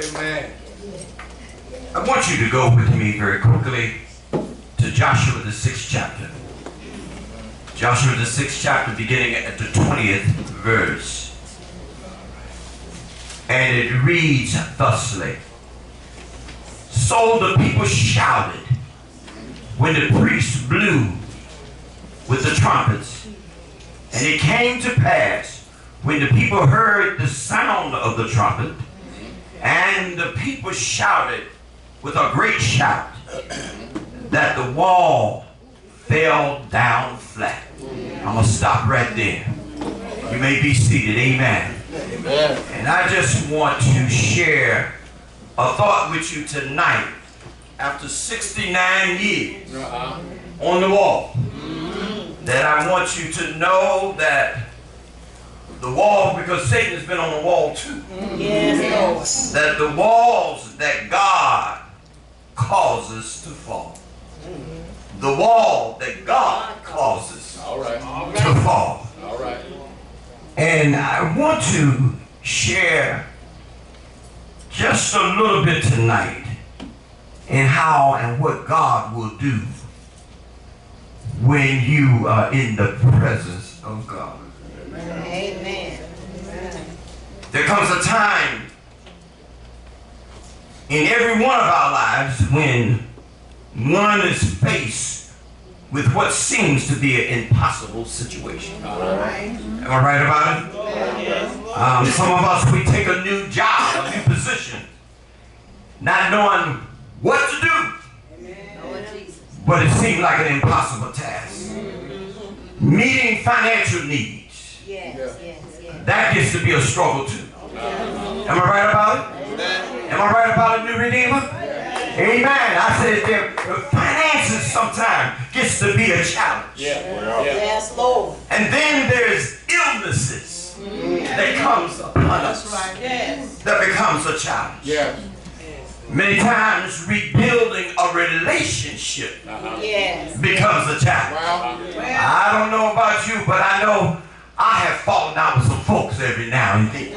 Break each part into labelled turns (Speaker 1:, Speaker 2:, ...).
Speaker 1: Amen.
Speaker 2: I want you to go with me very quickly to Joshua the 6th chapter. Joshua the 6th chapter, beginning at the 20th verse. And it reads thusly. So the people shouted when the priest blew with the trumpets. And it came to pass when the people heard the sound of the trumpet, and the people shouted with a great shout, that the wall fell down flat. I'm going to stop right there. You may be seated. Amen. Amen. And I just want to share a thought with you tonight after 69 years on the wall. That I want you to know that the wall, because Satan has been on the wall too. Yes. That the walls that God causes to fall. The wall that God causes to fall.
Speaker 1: All right.
Speaker 2: And I want to share just a little bit tonight in how and what God will do when you are in the presence of God.
Speaker 3: Amen.
Speaker 2: There comes a time in every one of our lives when one is faced with what seems to be an impossible situation. Am I right about it? Some of us, we take a new job, a new position, not knowing what to do. But it seemed like an impossible task. Meeting financial needs. That gets to be a struggle too. Am I right about it? Am I right about it, New Redeemer? Amen. I said that finances sometimes gets to be a challenge.
Speaker 3: Yes, Lord.
Speaker 2: And then there's illnesses that comes upon us. That becomes a challenge. Many times rebuilding a relationship becomes a challenge. I don't know about you, but I know I have fallen out with some folks every now and then.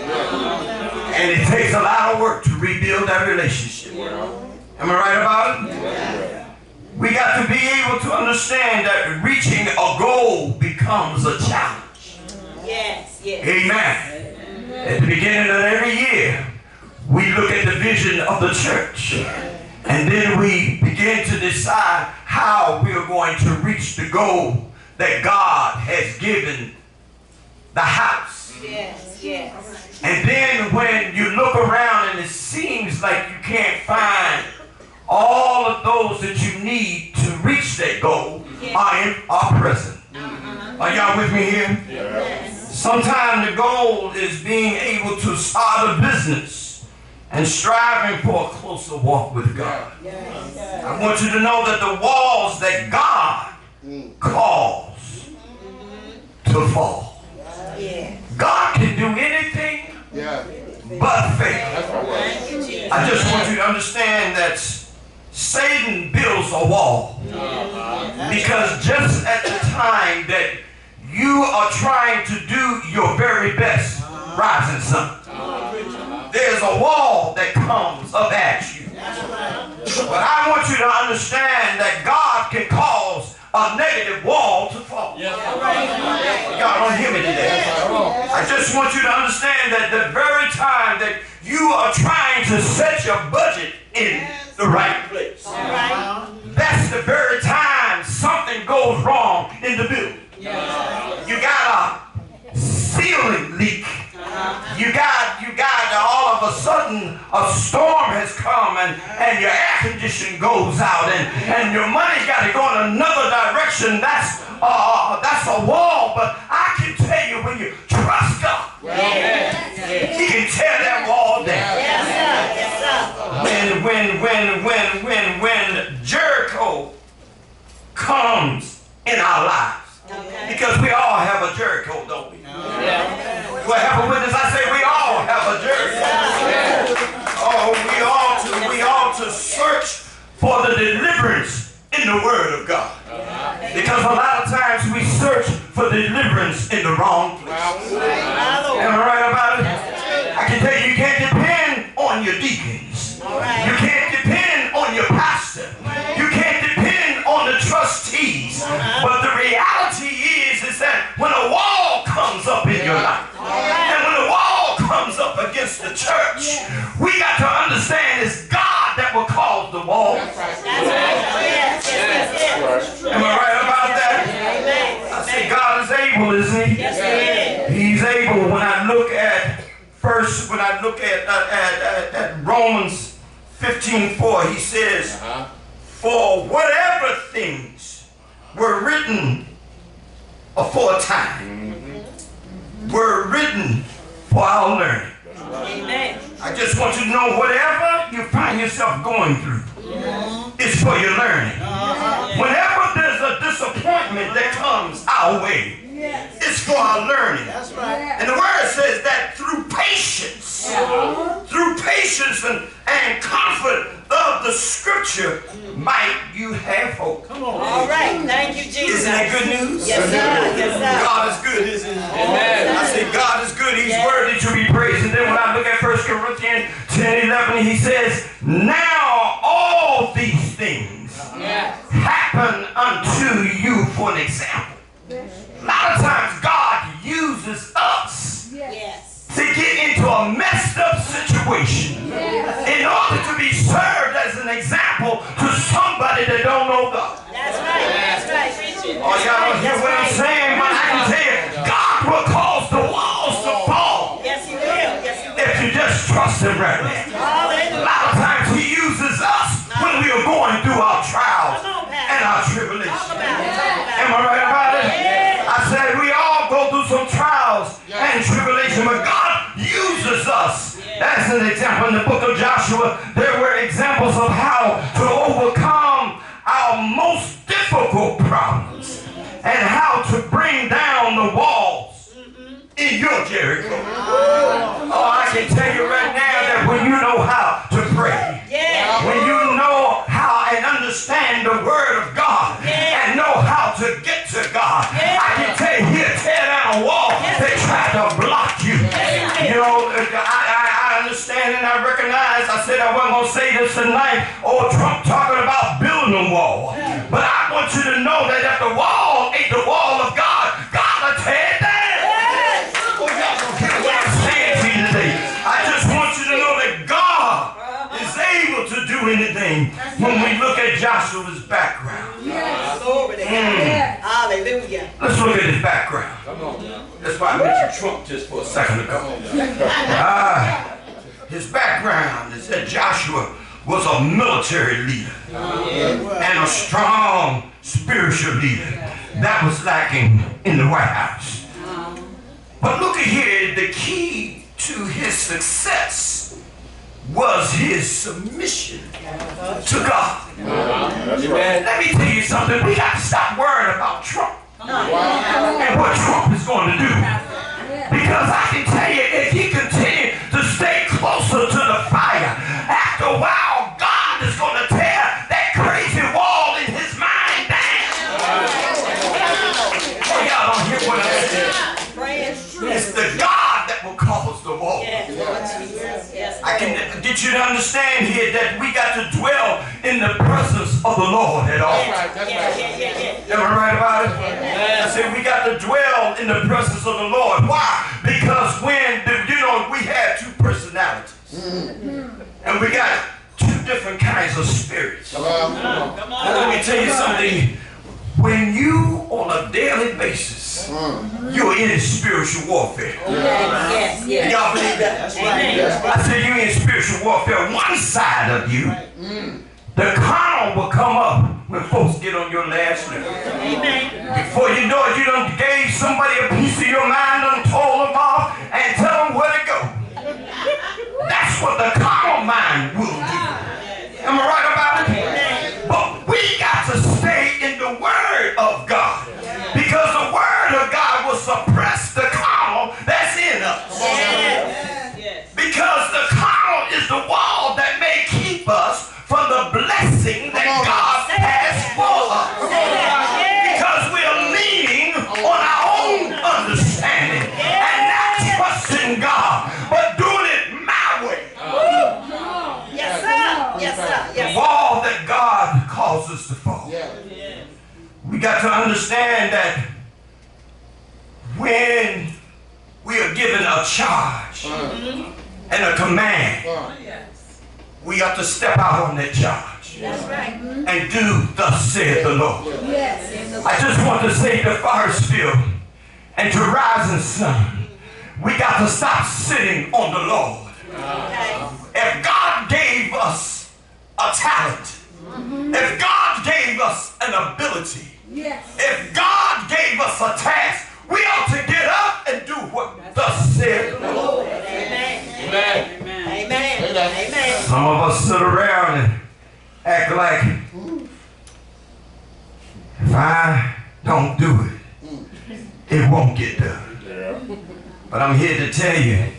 Speaker 2: And it takes a lot of work to rebuild that relationship. Am I right about it? We got to be able to understand that reaching a goal becomes a challenge. Amen. At the beginning of every year, we look at the vision of the church, and then we begin to decide how we are going to reach the goal that God has given the house. And then when you look around and it seems like you can't find all of those that you need to reach that goal are present. Are y'all with me here? Sometimes the goal is being able to start a business and striving for a closer walk with God. I want you to know that the walls that God calls to fall. God can do anything but fail. I just want you to understand that Satan builds a wall because just at the time that you are trying to do your very best, rising sun, there's a wall that comes up at you. But I want you to understand that God can cause a negative wall to fall. Y'all don't hear me today. I just want you to understand that the very time that you are trying to set your budget in the right place, that's the very time something goes wrong in the building. You got a ceiling leak. You got all of a sudden a storm has come and your air conditioning goes out and your money's got to go in another direction. That's a wall. But I can tell you, when you trust God, He can tear that wall down. When Jericho comes in our lives, because we all have a Jericho, don't we? Do I have a witness? I say we all have a Jericho. Oh, we ought to search for the deliverance in the Word of God. Because a lot of times we search for deliverance in the wrong place. Am I right about it? I can tell you, you can't depend on on your deacons.
Speaker 3: right.
Speaker 2: You can't depend on your pastor. You can't depend on the trustees. But the reality is that when a wall comes up in your life, and when a wall comes up against the church, we got to understand it's God that will cause the wall.
Speaker 3: That's right. Yes.
Speaker 2: Am I right about that? I say God is able, isn't he?
Speaker 3: Yes, he is.
Speaker 2: He's able. When I look at Romans 15:4, he says, for whatever things were written aforetime were written for our learning.
Speaker 3: Amen.
Speaker 2: I just want you to know whatever you find yourself going through, it's for your learning. Whenever there's a disappointment that comes our way, it's for our learning.
Speaker 3: That's right.
Speaker 2: And the word says that through patience and comfort of the scripture might you have hope. Come on.
Speaker 3: All right. Thank you, Jesus.
Speaker 2: Isn't that good news?
Speaker 3: Yes, sir. Yes, sir.
Speaker 2: God is good, isn't he? Amen. I say God is good. He's worthy to be praised. And then when I look at 1 Corinthians 10:11, he says, now all these things happen unto you for an example. A lot of times God uses us
Speaker 3: Yes.
Speaker 2: to get into a messed up situation in order to be served as an example to somebody that don't know God.
Speaker 3: That's right. That's right. Preach it.
Speaker 2: Oh, y'all don't hear what I'm saying, but I can tell you, God will cause the walls to fall
Speaker 3: Yes, he will. Yes, he will.
Speaker 2: if you just trust him right now. A lot of times he uses us when we are going through our trials and our tribulations. Am I right about it? I said we all go through some trials and tribulation, but God uses us. As an example, in the book of Joshua, there were examples of how to overcome our most difficult problems and how to bring down the walls in your Jericho. Oh, I can tell you right now that when you know how to pray, when you know how and understand the word of God and know how to get to God, I can tell you he'll tear down a wall that tried to block you. You know, I understand and I recognize, I said I wasn't going to say this tonight, Trump talking about building a wall. But I want you to know that if the wall ain't the wall of God, God will tear it down. Oh, y'all don't hear what I'm saying to you today. I just want you to know that God is able to do anything when we look at Joshua's background.
Speaker 3: Glory to God. Hallelujah.
Speaker 2: Let's look at his background. That's why I mentioned Trump just for a second ago. His background is that Joshua was a military leader and a strong spiritual leader. That was lacking in the White House. But look at here, the key to his success was his submission to God. Let me tell you something. We got to stop worrying about Trump and what Trump is going to do. Because I can tell you, if he continues to stay closer to the fire, after a while, God is going to tear that crazy wall in his mind down. Oh, y'all don't hear what I'm saying. It's the God that will cause the wall. I can get you to understand here that we got to dwell in the presence of the Lord at all times. Am I right about it? I said we got to dwell in the presence of the Lord. Why? Because we have two personalities. And we got two different kinds of spirits. Come on. Let me tell you something. When you, on a daily basis, you're in spiritual warfare.
Speaker 3: Yes.
Speaker 2: Y'all believe that?
Speaker 3: That's right.
Speaker 2: I said you're in spiritual warfare. One side of you, the carnal will come up when folks get on your last nerve. Before you know it, you done gave somebody a piece of your mind, done told them off, and tell them where to go. That's what the carnal mind will do. Am I right about it? But we got to stay in the Word of God. Because the Word of God will suppress the carnal that's in us. Because the carnal is the wall that may keep us from the blessing that God has for us. Because we're leaning on our own understanding and not trusting God, but doing it my way. got to understand that when we are given a charge and a command, we have to step out on that charge.
Speaker 3: That's right.
Speaker 2: And do thus saith the Lord.
Speaker 3: Yes.
Speaker 2: I just want to say to Forestville and to Rising Sun, we got to stop sitting on the Lord.
Speaker 3: Okay.
Speaker 2: If God gave us a talent, if God gave us an ability, if God gave us a task, we ought to get up and do what thus saith the Lord.
Speaker 3: Amen.
Speaker 1: Amen.
Speaker 3: Amen. Amen.
Speaker 2: Some of us sit around and act like if I don't do it, it won't get done. But I'm here to tell you,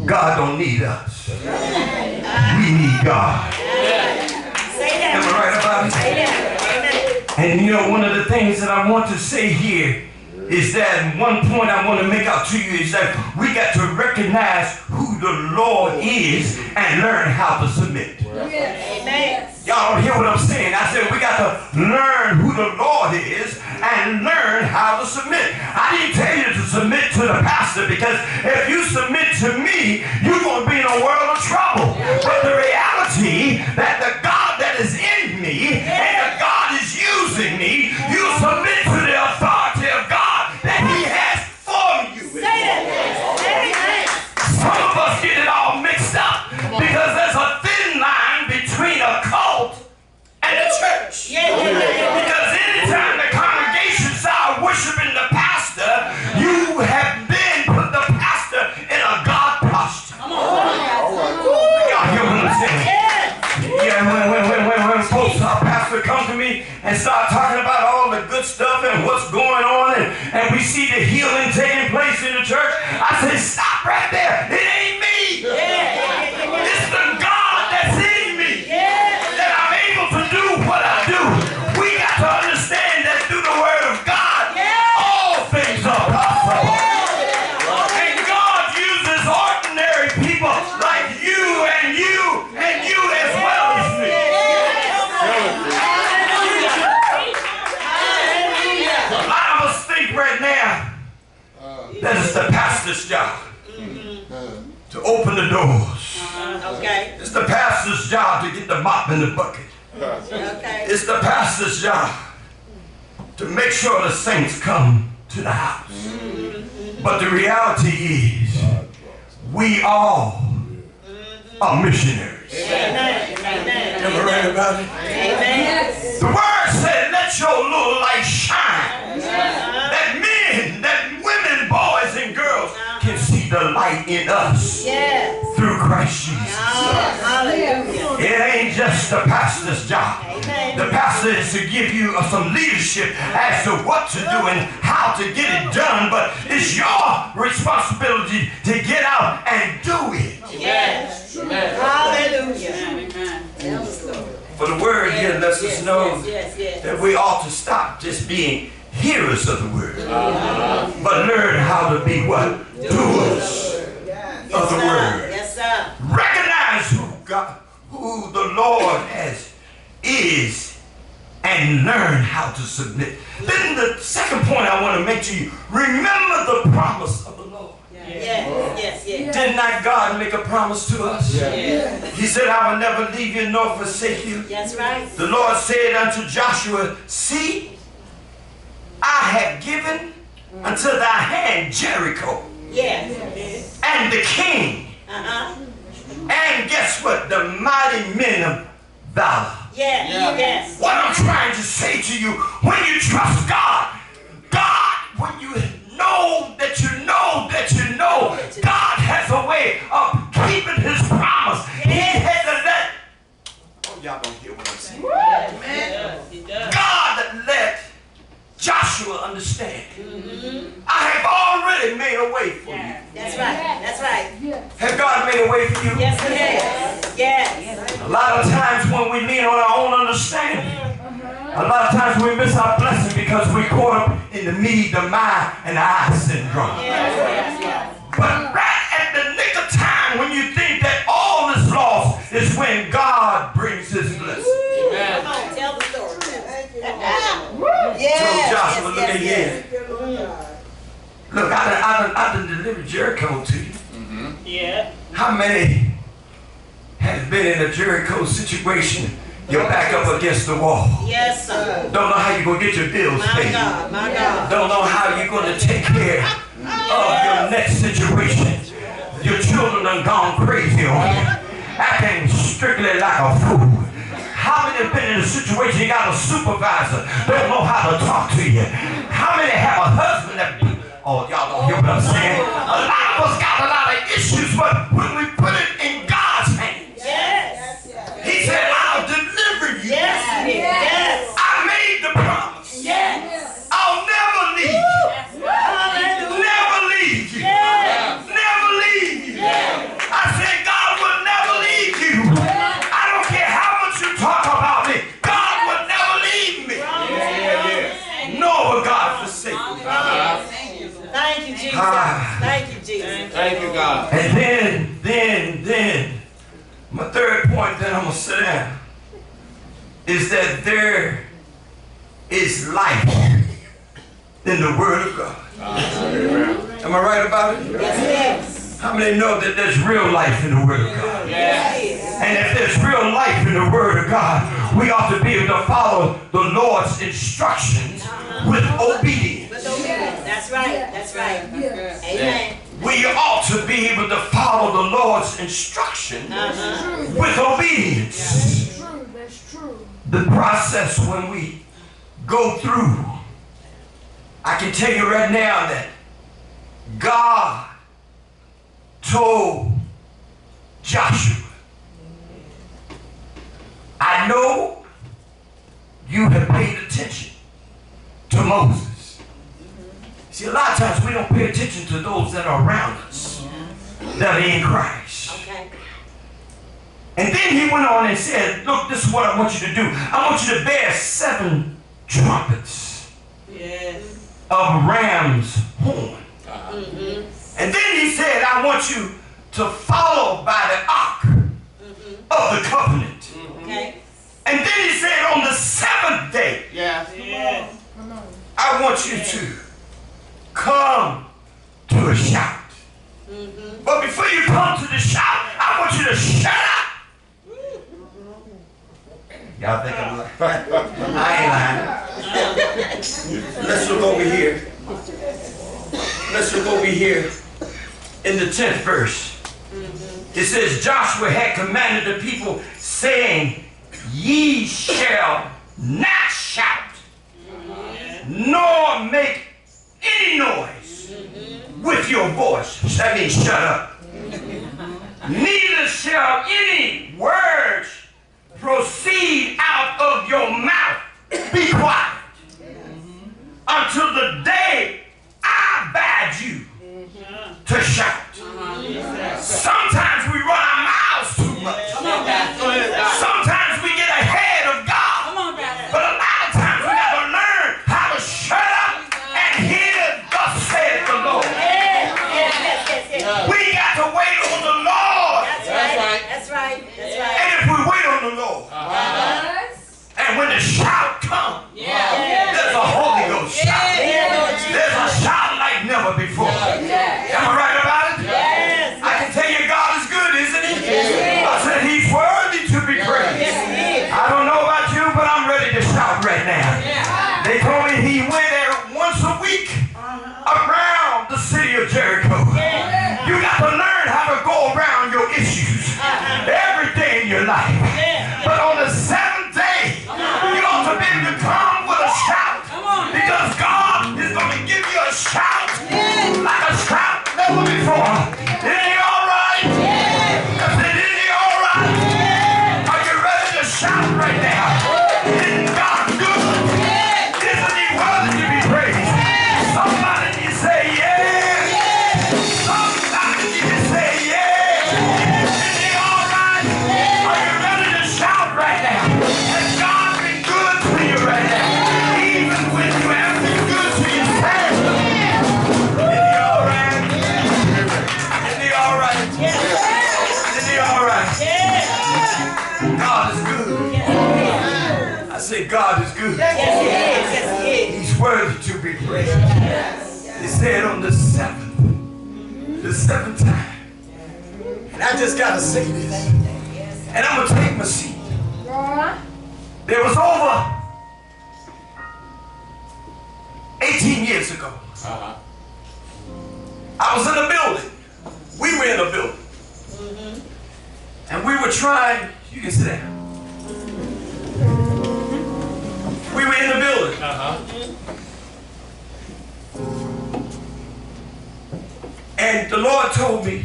Speaker 2: God don't need us. We need God.
Speaker 3: Say that.
Speaker 2: Am I right about it?
Speaker 3: Say that. Amen.
Speaker 2: And you know, one of the things that I want to say here is that one point I want to make out to you is that we got to recognize who the Lord is and learn how to submit.
Speaker 3: Amen.
Speaker 2: Y'all don't hear what I'm saying. I said we got to learn who the Lord is and learn how to submit. I didn't tell you to submit to the pastor, because if you submit to me, you're going to be in a world of trouble. But the reality that the God that is in me and the God is using me, you submit to the authority of God that He has for you.
Speaker 3: Say that. Amen.
Speaker 2: Some of us get it all mixed up because there's a thin line between a cult and the church.
Speaker 3: Yeah.
Speaker 2: Because anytime the congregation starts worshiping the pastor, you have then put the pastor in a God posture. Y'all hear what I'm saying? Yeah, when folks, our pastor come to me and start talking about all the good stuff and what's going on, and we see the healing taking place in the church, I say, stop right there. It ain't me. It's the God that's in me that I'm able to do what I do. We got to understand that through the word of God, all things are possible. And God uses ordinary people like you and you and you as well as me. A lot of us think right now that it's the pastor's job to open the doors.
Speaker 3: Okay.
Speaker 2: It's the pastor's job to get the mop in the bucket.
Speaker 3: Okay.
Speaker 2: It's the pastor's job to make sure the saints come to the house. But the reality is, we all are missionaries.
Speaker 3: Amen. Amen.
Speaker 2: Am I right about it?
Speaker 3: Amen.
Speaker 2: The word said, let your little light shine. That men, that women, boys, and girls can see the light in us
Speaker 3: Yes.
Speaker 2: through Christ Jesus.
Speaker 3: Hallelujah.
Speaker 2: It ain't just the pastor's job.
Speaker 3: Amen.
Speaker 2: The pastor is to give you some leadership as to what to do and how to get it done, but it's your responsibility to get out and do it.
Speaker 3: Yes. Hallelujah.
Speaker 2: For the word here lets us know
Speaker 3: Yes.
Speaker 2: that we ought to stop just being hearers of the word, but learn how to be what? Doers of the word.
Speaker 3: Yes, sir.
Speaker 2: Recognize who the Lord is, and learn how to submit. Then the second point I want to make to you, remember the promise of the Lord.
Speaker 3: Yes.
Speaker 2: Did not God make a promise to us? He said, I will never leave you nor forsake you.
Speaker 3: That's right.
Speaker 2: The Lord said unto Joshua, see, I have given unto thy hand Jericho
Speaker 3: Yes.
Speaker 2: and the king. And guess what? The mighty men of valor.
Speaker 3: Yes.
Speaker 2: What I'm trying to say to you, when you trust God, when you know that you know that you know, God has a way of keeping his promise. He had to let, oh, y'all don't hear what I'm saying. God let Joshua understand. I have already made a way for you.
Speaker 3: That's right.
Speaker 2: Has God made a way for you?
Speaker 3: Yes, he has. Yes.
Speaker 2: A lot of times when we lean on our own understanding, a lot of times we miss our blessing because we caught up in the me, the my, and the I syndrome. But right at the nick of time when you think that all is lost is when God brings his blessing.
Speaker 3: Come on, tell the story.
Speaker 2: Told Joshua, look at here. Look, I done delivered Jericho to you.
Speaker 3: Yeah.
Speaker 2: How many has been in a Jericho situation? You're back up against the wall.
Speaker 3: Yes, sir.
Speaker 2: Don't know how you're going to get your bills paid.
Speaker 3: My God.
Speaker 2: Don't know how you're going to take care of your next situation. Your children done gone crazy on you, acting strictly like a fool. How many have been in a situation you got a supervisor, don't know how to talk to you? How many have a husband that, oh, y'all don't hear what I'm saying? A lot of us got a lot of issues, but when we put it in God's hands, He said, I'll deliver you.
Speaker 3: Yes.
Speaker 2: I made the promise.
Speaker 3: Yes.
Speaker 2: I'll never leave you. Never leave you. Never leave you. I said, God will never leave you. I don't care how much you talk about me. God will never leave me. Nor will God forsake me.
Speaker 3: Thank you, Jesus. Thank you, Jesus.
Speaker 1: Thank you, God.
Speaker 2: And then, my third point, then I'm going to sit down, is that there is life in the Word of God. Am I right about it?
Speaker 3: Yes.
Speaker 2: How many know that there's real life in the Word of God?
Speaker 3: Yes.
Speaker 2: And if there's real life in the Word of God, we ought to be able to follow the Lord's instructions with obedience.
Speaker 3: That's right. That's right. Amen.
Speaker 2: We ought to be able to follow the Lord's instruction with obedience.
Speaker 4: That's true.
Speaker 2: The process when we go through, I can tell you right now that God told Joshua, I know you have paid attention to Moses. See, a lot of times we don't pay attention to those that are around us, that are in Christ.
Speaker 3: Okay.
Speaker 2: And then he went on and said, look, this is what I want you to do. I want you to bear 7 trumpets of ram's horn. And then he said, I want you to follow by the ark of the covenant.
Speaker 3: Okay.
Speaker 2: And then he said, on the 7th day, I want you to come to a shout. But before you come to the shout, I want you to shut up. Y'all think I'm lying? I ain't lying. Let's look over here. Let's look over here in the 10th verse. It says, Joshua had commanded the people, saying, ye shall not shout, nor make any noise with your voice. That means shut up. Neither shall any words proceed out of your mouth. Be quiet until the day I bade you to shout. Sometimes we run our mouths too much. Sometimes we get ahead of God. But a lot of times we got to learn how to shut up and hear thus saith the Lord. We got to wait on the Lord.
Speaker 3: That's right.
Speaker 2: And if we wait on the Lord, and when the shout comes, there's a Holy Ghost shout. There's a shout like never before. Am I right about it? I can tell you God is good, isn't He? I said He's worthy to be praised. I don't know about you, but I'm ready to shout right now. They told me He went there once a week around the city of Jericho. You got to learn how to go around your issues every day in your life. But on the 7th day, you ought to be able to come with a shout. Because God is going to give you a shout like a shout never before. Isn't He all right? I said, isn't He all right? Are you ready to shout right now? Isn't God good? Isn't He worthy to be praised? Somebody need to say yes. Somebody need to say yes. Isn't He all right? Are you ready to shout right now? Has God been good to you right now? Even when you haven't been good to yourself. Isn't He all right? Isn't He all right? Isn't He all right? God is good. I say God is good. worthy to be praised. He said on the seventh time. And I just got to say this. And I'm going to take my seat. There was over 18 years ago. I was in a building. We were in a building. And we were trying, you can sit down. We were in the building. And the Lord told me,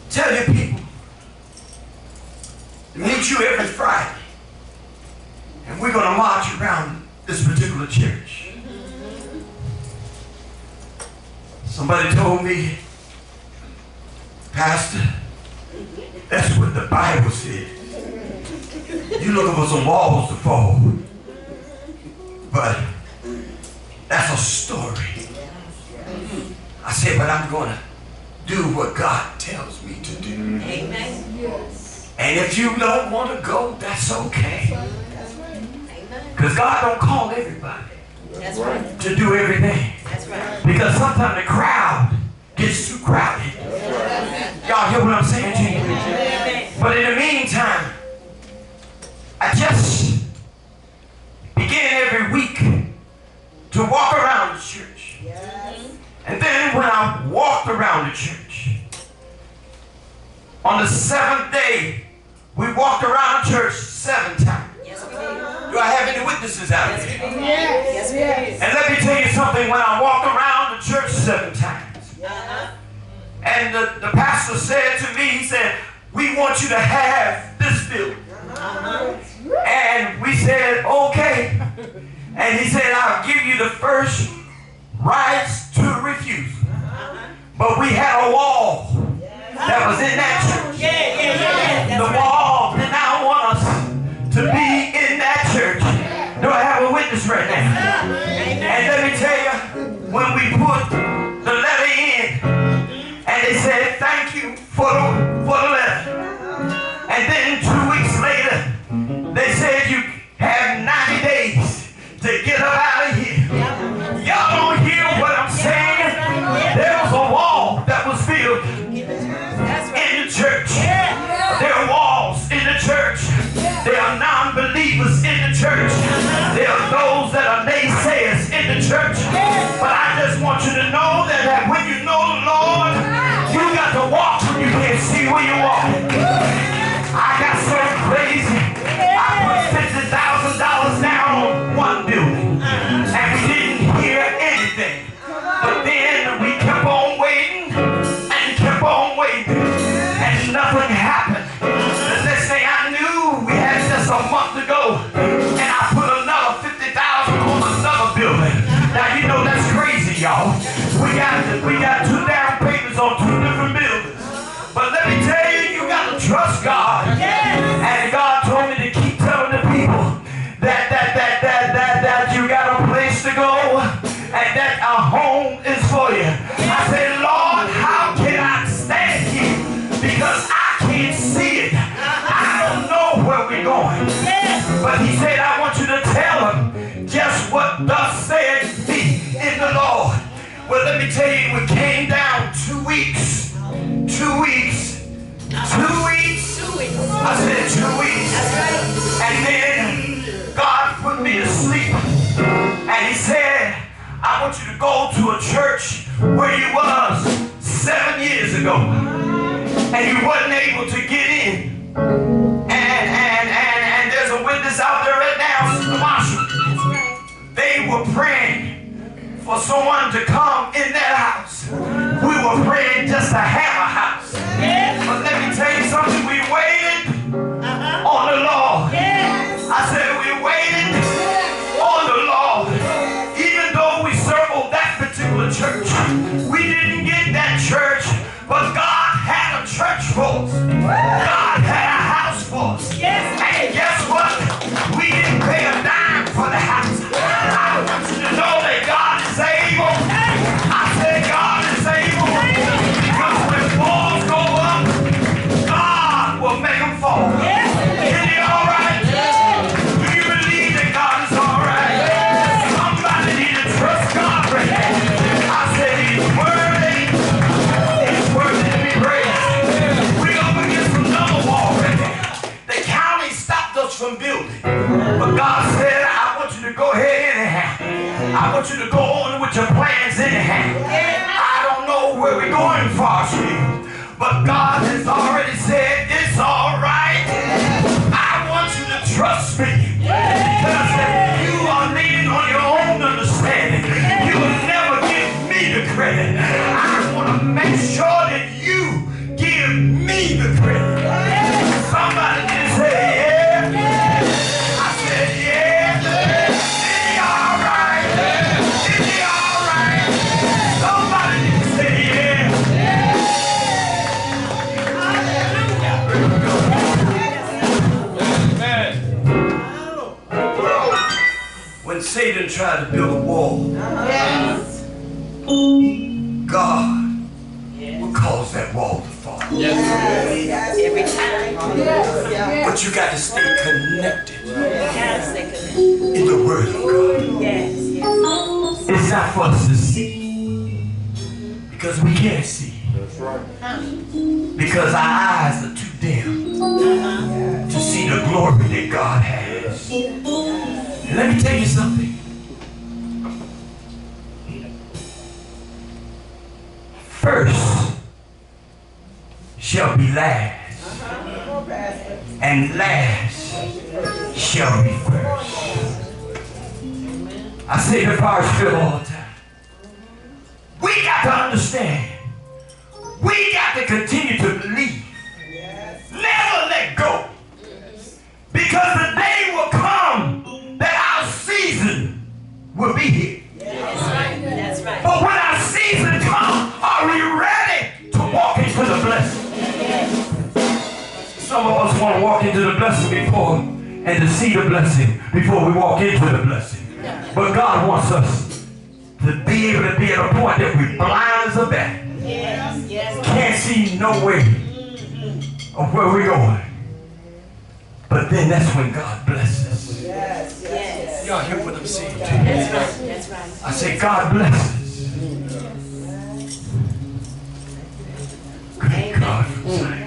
Speaker 2: tell your people to meet you every Friday. And we're going to march around this particular church. Somebody told me, Pastor, that's what the Bible says. You looking for some walls to fall. But that's a story. I said, but I'm going to do what God tells me to do. Amen. And if you don't want to go, that's okay. Because God don't call everybody to do everything. That's right. Because sometimes the crowd gets too crowded. Y'all hear what I'm saying to you? But in the meantime, I just began every week to walk around the church. And then when I walked around the church, on the seventh day, we walked around the church 7 times. Yes, we did. Do I have any witnesses out there?
Speaker 3: Yes, we did.
Speaker 2: And let me tell you something, when I walked around the church 7 times, and the pastor said to me, he said, we want you to have this building. And we said, okay. And he said, I'll give you the first rights to refusal. But we had a wall that was in that church. The wall did not want us to be in that church. Do I have a witness right now? And let me tell you, when we put the letter in, and they said, thank you for the letter. And then 2 weeks later, they said you have 90 days to get up out of here. Y'all don't hear what I'm saying? There was a wall that was built in the church. There are walls in the church. There are non-believers in the church. There are those that are naysayers in the church. But I just want you to know that when you know the Lord, you got to walk when you can't see where you walk. I got so crazy. I put $50,000 down on one building, and we didn't hear anything. But then we kept on waiting and kept on waiting, and nothing happened. The next thing I knew, we had just a month to go, and I put another $50,000 on another building. Now you know that's crazy, y'all. We got 2 down payments on 2 different buildings. But let me tell you, you got to trust God. And God told me to keep telling the people that you got a place to go and that a home is for you. I said, Lord, how can I stand here? Because I can't see it. I don't know where we're going. But he said, I want you to tell them just what thus said he in the Lord. Well, let me tell you, we came down 2 weeks. 2 weeks. 2 weeks. I said 2 weeks. And then God put me to sleep. And he said, I want you to go to a church where you was 7 years ago. And you wasn't able to get in. And there's a witness out there right now, Sister Marshall. They were praying for someone to come in that house. We were praying just to have a house. But let me tell you something, we waited on the Lord. I said we waited on the Lord. Even though we circled that particular church, we didn't get that church, but God had a church for us. God had a house for us. And guess what? We didn't pay a dime for the house. I want you to know that God is able. I said God is able. Because when walls go up, God will make them fall. Is he all right? Do you believe that God is all right? Some But God said, I want you to go ahead anyhow. I want you to go on with your plans anyhow. I don't know where we're going, Forestville, but God has already said it's all right. I want you to trust me, because if you are leaning on your own understanding, you will never give me the credit. I want to make sure that you give me the credit. Somebody just say, yeah. I said, yeah. Is he all right? Is he all right? Somebody just say, yeah. When Satan tried to build a wall, God will cause that wall to fall.
Speaker 3: Every time.
Speaker 2: But you got to stay connected in the Word of God. It's not for us to see, because we can't see. Because our eyes are too dim to see the glory that God has. And let me tell you something. First shall be last, and last shall be first. I say to Forestville all the time, we got to understand, we got to continue to believe, never let go, because the day will come that our season will be here.
Speaker 3: That's right.
Speaker 2: But when our season comes, are we ready to walk into the blessing? Some of us want to walk into the blessing before, and to see the blessing before we walk into the blessing. But God wants us to be able to be at a point that we're blind as a bat. Can't see no way of where we're going. But then that's when God blesses. Y'all hear what I'm saying?
Speaker 3: That's right.
Speaker 2: I say God blesses. Good God from Zion.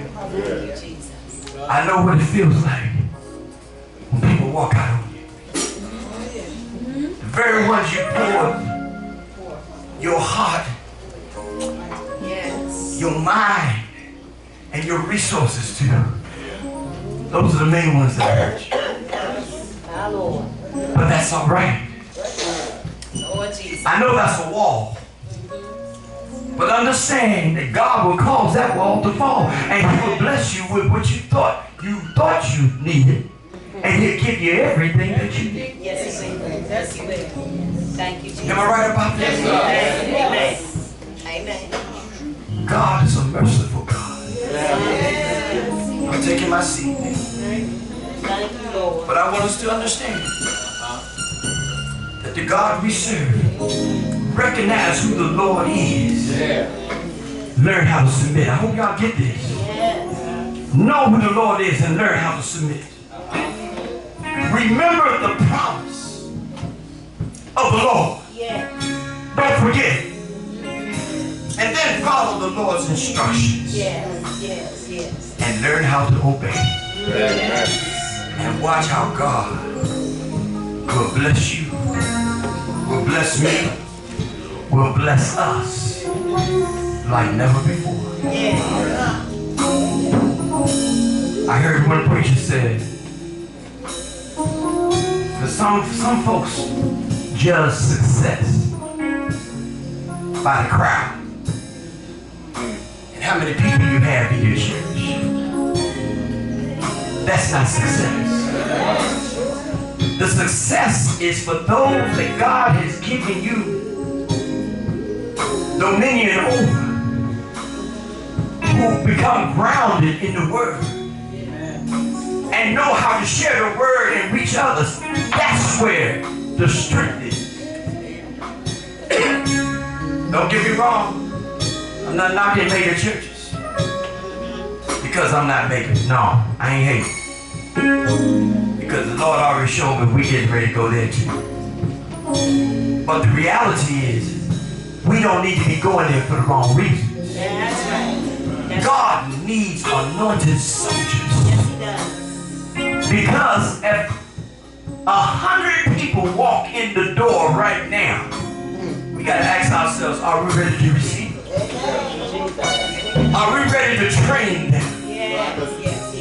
Speaker 2: I know what it feels like when people walk out on you. The very ones you poured your heart, your mind, and your resources to. Those are the main ones that hurt you. But that's all right. I know that's a wall. But understand that God will cause that wall to fall. And He will bless you with what you thought you needed. And He'll give you everything that you need.
Speaker 3: Yes, He will. Yes, He will. Thank you, Jesus.
Speaker 2: Am I right about that?
Speaker 3: Amen.
Speaker 2: God is a merciful God. I'm taking my seat now.
Speaker 3: Thank you, Lord.
Speaker 2: But I want us to understand that the God we serve, recognize who the Lord is. Learn how to submit. I hope y'all get this. Know who the Lord is and learn how to submit. Remember the promise of the Lord. Don't forget. And then follow the Lord's instructions. And learn how to obey. And watch how God will bless you, will bless me, will bless us like never before. I heard one preacher said, that some folks judge success by the crowd and how many people you have in your church. That's not success. The success is for those that God has given you dominion over, who become grounded in the Word and know how to share the Word and reach others. That's where the strength is. Don't get me wrong. I'm not knocking mega churches because I'm not making it. No, I ain't hating. Because the Lord already showed me we getting ready to go there too. But the reality is, we don't need to be going there for the wrong reasons.
Speaker 3: That's right.
Speaker 2: God needs anointed soldiers.
Speaker 3: Yes, He does.
Speaker 2: Because if 100 people walk in the door right now. We got to ask ourselves, are we ready to receive them? Are we ready to train them?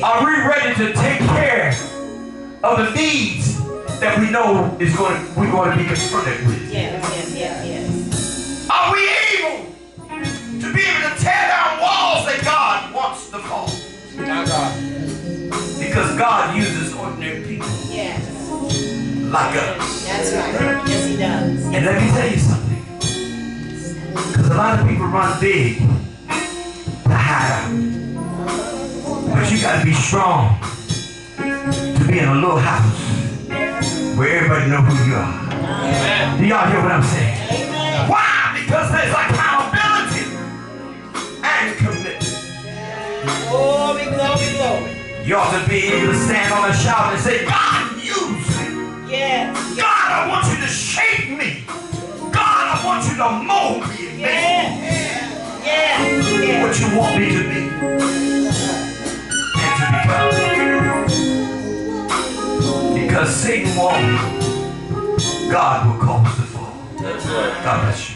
Speaker 2: Are we ready to take care of the needs that we know we're going to be confronted with? Are we able to be able to tear down walls that God wants to fall? Because God uses ordinary people like us.
Speaker 3: That's right. Yes, He does.
Speaker 2: And let me tell you something. Because a lot of people run big to hide out. But you got to be strong to be in a little house where everybody knows who you are. Do y'all hear what I'm saying?
Speaker 3: Amen.
Speaker 2: Why? Because there's accountability and commitment.
Speaker 3: Glory, glory, glory.
Speaker 2: You ought to be able to stand on a shout and say, God, use me.
Speaker 3: Yes.
Speaker 2: God, I want you to shape me. God, I want you to mold me and make me what you want me to be and to become. Because Satan won't, God will cause to fall. God bless you.